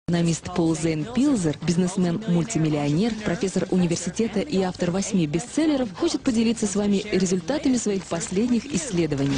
Экономист Пол Зейн Пилзер, бизнесмен-мультимиллионер, профессор университета и автор 8 бестселлеров, хочет поделиться с вами результатами своих последних исследований.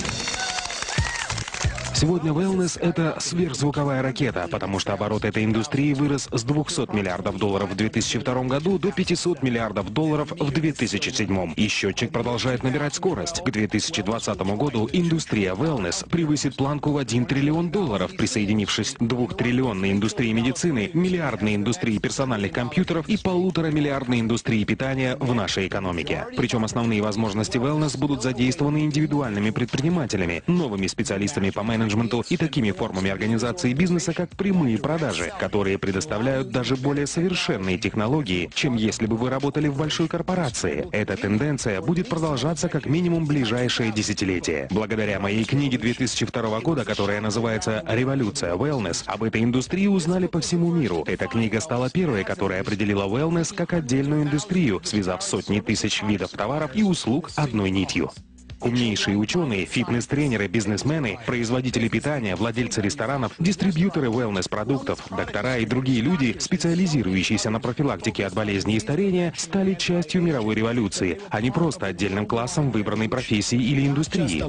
Сегодня wellness – это сверхзвуковая ракета, потому что оборот этой индустрии вырос с 200 миллиардов долларов в 2002 году до 500 миллиардов долларов в 2007. И счетчик продолжает набирать скорость. К 2020 году индустрия wellness превысит планку в 1 триллион долларов, присоединившись к 2-триллионной индустрии медицины, миллиардной индустрии персональных компьютеров и 1,5-миллиардной индустрии питания в нашей экономике. Причем основные возможности wellness будут задействованы индивидуальными предпринимателями, новыми специалистами по менеджменту и такими формами организации бизнеса, как прямые продажи, которые предоставляют даже более совершенные технологии, чем если бы вы работали в большой корпорации. Эта тенденция будет продолжаться как минимум ближайшее десятилетие. Благодаря моей книге 2002 года, которая называется «Революция wellness», об этой индустрии узнали по всему миру. Эта книга стала первой, которая определила wellness как отдельную индустрию, связав сотни тысяч видов товаров и услуг одной нитью. Умнейшие ученые, фитнес-тренеры, бизнесмены, производители питания, владельцы ресторанов, дистрибьюторы wellness-продуктов, доктора и другие люди, специализирующиеся на профилактике от болезней и старения, стали частью мировой революции, а не просто отдельным классом выбранной профессии или индустрии.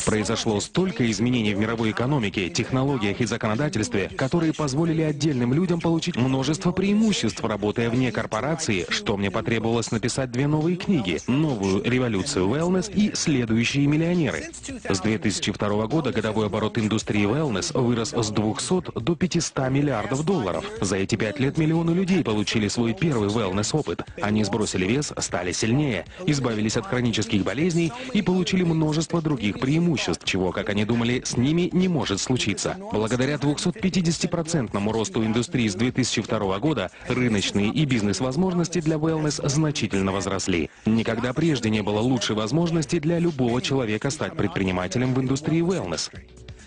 Произошло столько изменений в мировой экономике, технологиях и законодательстве, которые позволили отдельным людям получить множество преимуществ, работая вне корпорации, что мне потребовалось написать 2 новые книги: «Новую революцию wellness» и «Следующие миллионеры». С 2002 года годовой оборот индустрии wellness вырос с 200 до 500 миллиардов долларов. За эти 5 лет миллионы людей получили свой первый wellness-опыт. Они сбросили вес, стали сильнее, избавились от хронических болезней и получили множество других преимуществ, чего, как они думали, с ними не может случиться. Благодаря 250% росту индустрии с 2002 года рыночные и бизнес-возможности для wellness значительно возросли. Никогда прежде не было лучшей возможности для любого человека стать предпринимателем в индустрии wellness.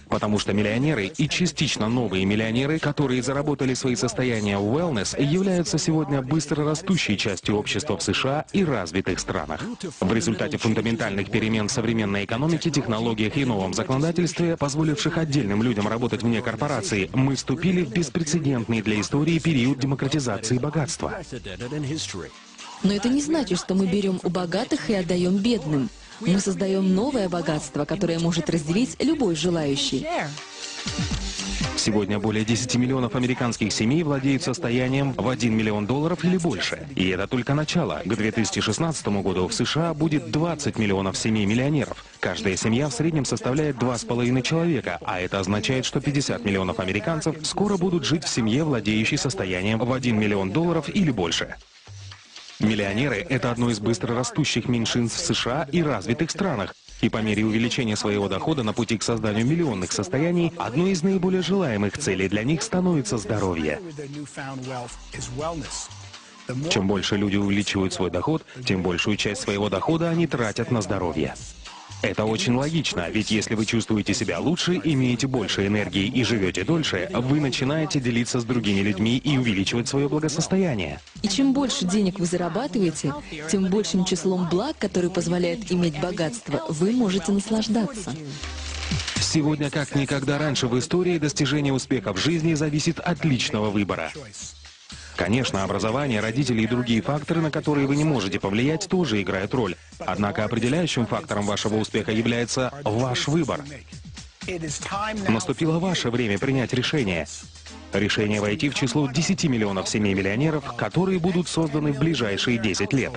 Потому что миллионеры и частично новые миллионеры, которые заработали свои состояния в wellness, являются сегодня быстро растущей частью общества в США и развитых странах. В результате фундаментальных перемен в современной экономике, технологиях и новом законодательстве, позволивших отдельным людям работать вне корпорации, мы вступили в беспрецедентный для истории период демократизации богатства. Но это не значит, что мы берем у богатых и отдаем бедным. Мы создаем новое богатство, которое может разделить любой желающий. Сегодня более 10 миллионов американских семей владеют состоянием в 1 миллион долларов или больше. И это только начало. К 2016 году в США будет 20 миллионов семей-миллионеров. Каждая семья в среднем составляет 2,5 человека, а это означает, что 50 миллионов американцев скоро будут жить в семье, владеющей состоянием в 1 миллион долларов или больше. Миллионеры – это одно из быстро растущих меньшинств в США и развитых странах. И по мере увеличения своего дохода на пути к созданию миллионных состояний, одной из наиболее желаемых целей для них становится здоровье. Чем больше люди увеличивают свой доход, тем большую часть своего дохода они тратят на здоровье. Это очень логично, ведь если вы чувствуете себя лучше, имеете больше энергии и живете дольше, вы начинаете делиться с другими людьми и увеличивать свое благосостояние. И чем больше денег вы зарабатываете, тем большим числом благ, которые позволяют иметь богатство, вы можете наслаждаться. Сегодня, как никогда раньше в истории, достижение успеха в жизни зависит от личного выбора. Конечно, образование, родители и другие факторы, на которые вы не можете повлиять, тоже играют роль. Однако определяющим фактором вашего успеха является ваш выбор. Наступило ваше время принять решение. Решение войти в число 10 миллионов семей-миллионеров, которые будут созданы в ближайшие 10 лет.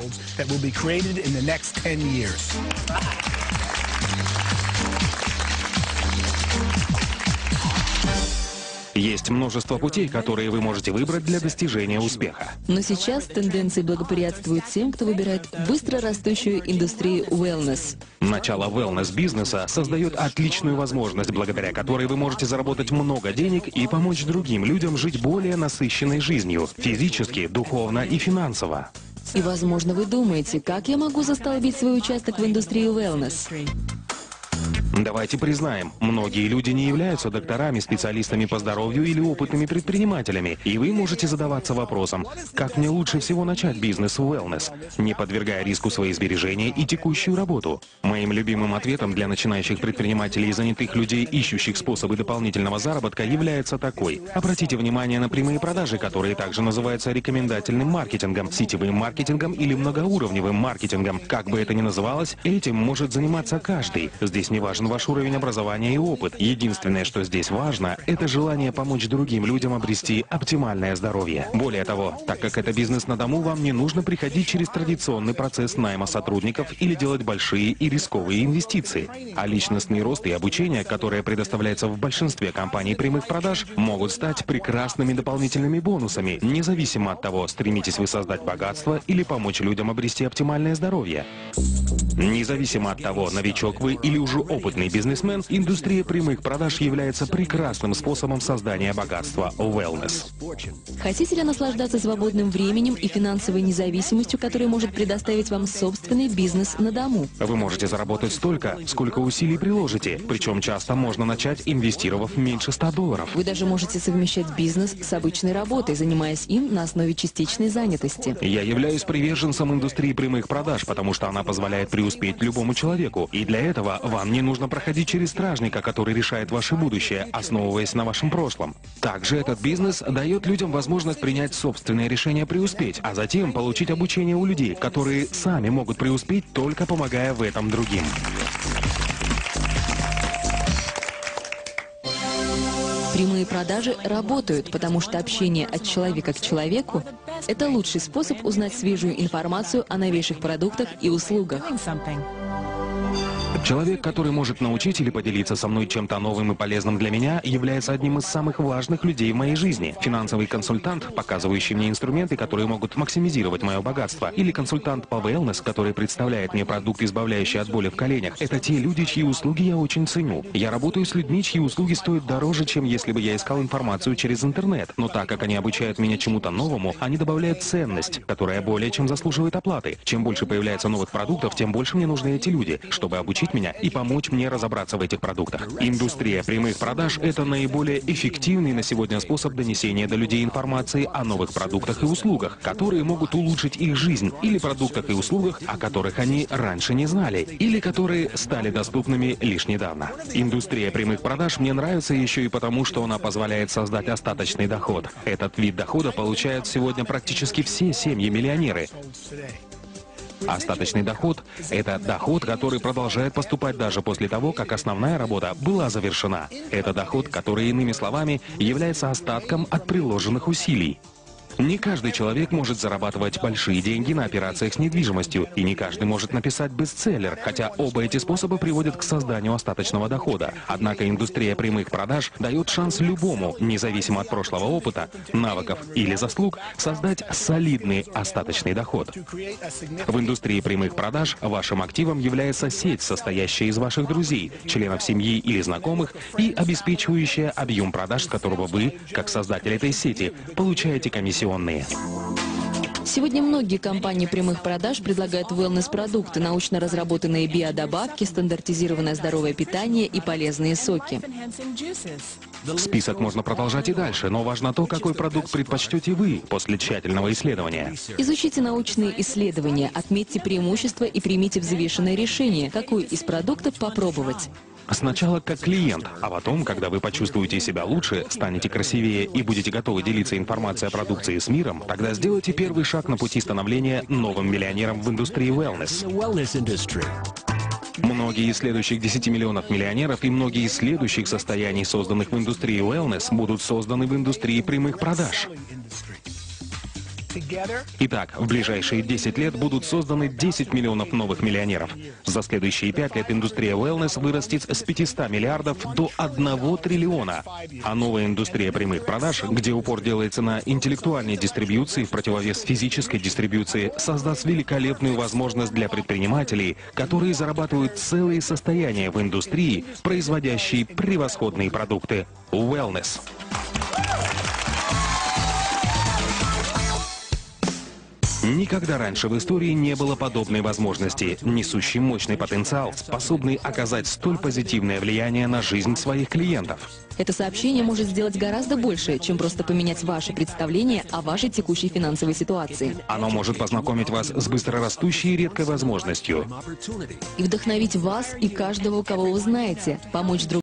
Есть множество путей, которые вы можете выбрать для достижения успеха. Но сейчас тенденции благоприятствуют тем, кто выбирает быстро растущую индустрию wellness. Начало wellness-бизнеса создает отличную возможность, благодаря которой вы можете заработать много денег и помочь другим людям жить более насыщенной жизнью, физически, духовно и финансово. И, возможно, вы думаете, как я могу застолбить свой участок в индустрии wellness? Давайте признаем, многие люди не являются докторами, специалистами по здоровью или опытными предпринимателями. И вы можете задаваться вопросом, как мне лучше всего начать бизнес в wellness, не подвергая риску свои сбережения и текущую работу. Моим любимым ответом для начинающих предпринимателей и занятых людей, ищущих способы дополнительного заработка, является такой. Обратите внимание на прямые продажи, которые также называются рекомендательным маркетингом, сетевым маркетингом или многоуровневым маркетингом. Как бы это ни называлось, этим может заниматься каждый. Здесь не важен ваш уровень образования и опыт. Единственное, что здесь важно, это желание помочь другим людям обрести оптимальное здоровье. Более того, так как это бизнес на дому, вам не нужно приходить через традиционный процесс найма сотрудников или делать большие и рисковые инвестиции. А личностный рост и обучение, которое предоставляется в большинстве компаний прямых продаж, могут стать прекрасными дополнительными бонусами, независимо от того, стремитесь вы создать богатство или помочь людям обрести оптимальное здоровье. Независимо от того, новичок вы или уже опытный бизнесмен, индустрия прямых продаж является прекрасным способом создания богатства в wellness. Хотите ли наслаждаться свободным временем и финансовой независимостью, которую может предоставить вам собственный бизнес на дому? Вы можете заработать столько, сколько усилий приложите, причем часто можно начать, инвестировав меньше $100. Вы даже можете совмещать бизнес с обычной работой, занимаясь им на основе частичной занятости. Я являюсь приверженцем индустрии прямых продаж, потому что она позволяет преуспеть любому человеку. И для этого вам не нужно проходить через стражника, который решает ваше будущее, основываясь на вашем прошлом. Также этот бизнес дает людям возможность принять собственное решение преуспеть, а затем получить обучение у людей, которые сами могут преуспеть, только помогая в этом другим. Прямые продажи работают, потому что общение от человека к человеку – это лучший способ узнать свежую информацию о новейших продуктах и услугах. Человек, который может научить или поделиться со мной чем-то новым и полезным для меня, является одним из самых важных людей в моей жизни. Финансовый консультант, показывающий мне инструменты, которые могут максимизировать мое богатство, или консультант по wellness, который представляет мне продукт, избавляющий от боли в коленях, это те люди, чьи услуги я очень ценю. Я работаю с людьми, чьи услуги стоят дороже, чем если бы я искал информацию через интернет. Но так как они обучают меня чему-то новому, они добавляют ценность, которая более чем заслуживает оплаты. Чем больше появляется новых продуктов, тем больше мне нужны эти люди, чтобы обучить меня и помочь мне разобраться в этих продуктах. Индустрия прямых продаж – это наиболее эффективный на сегодня способ донесения до людей информации о новых продуктах и услугах, которые могут улучшить их жизнь, или продуктах и услугах, о которых они раньше не знали, или которые стали доступными лишь недавно. Индустрия прямых продаж мне нравится еще и потому, что она позволяет создать остаточный доход. Этот вид дохода получают сегодня практически все семьи-миллионеры. Остаточный доход – это доход, который продолжает поступать даже после того, как основная работа была завершена. Это доход, который, иными словами, является остатком от приложенных усилий. Не каждый человек может зарабатывать большие деньги на операциях с недвижимостью, и не каждый может написать бестселлер, хотя оба эти способа приводят к созданию остаточного дохода. Однако индустрия прямых продаж дает шанс любому, независимо от прошлого опыта, навыков или заслуг, создать солидный остаточный доход. В индустрии прямых продаж вашим активом является сеть, состоящая из ваших друзей, членов семьи или знакомых, и обеспечивающая объем продаж, с которого вы, как создатель этой сети, получаете комиссионные. Сегодня многие компании прямых продаж предлагают wellness-продукты, научно разработанные биодобавки, стандартизированное здоровое питание и полезные соки. Список можно продолжать и дальше, но важно то, какой продукт предпочтете вы после тщательного исследования. Изучите научные исследования, отметьте преимущества и примите взвешенное решение, какой из продуктов попробовать. Сначала как клиент, а потом, когда вы почувствуете себя лучше, станете красивее и будете готовы делиться информацией о продукции с миром, тогда сделайте первый шаг на пути становления новым миллионером в индустрии wellness. Многие из следующих 10 миллионов миллионеров и многие из следующих состояний, созданных в индустрии wellness, будут созданы в индустрии прямых продаж. Итак, в ближайшие 10 лет будут созданы 10 миллионов новых миллионеров. За следующие 5 лет индустрия wellness вырастет с 500 миллиардов до 1 триллиона. А новая индустрия прямых продаж, где упор делается на интеллектуальной дистрибьюции в противовес физической дистрибьюции, создаст великолепную возможность для предпринимателей, которые зарабатывают целые состояния в индустрии, производящей превосходные продукты. Wellness. Никогда раньше в истории не было подобной возможности, несущей мощный потенциал, способный оказать столь позитивное влияние на жизнь своих клиентов. Это сообщение может сделать гораздо больше, чем просто поменять ваше представление о вашей текущей финансовой ситуации. Оно может познакомить вас с быстрорастущей и редкой возможностью. И вдохновить вас и каждого, кого вы знаете, помочь другим.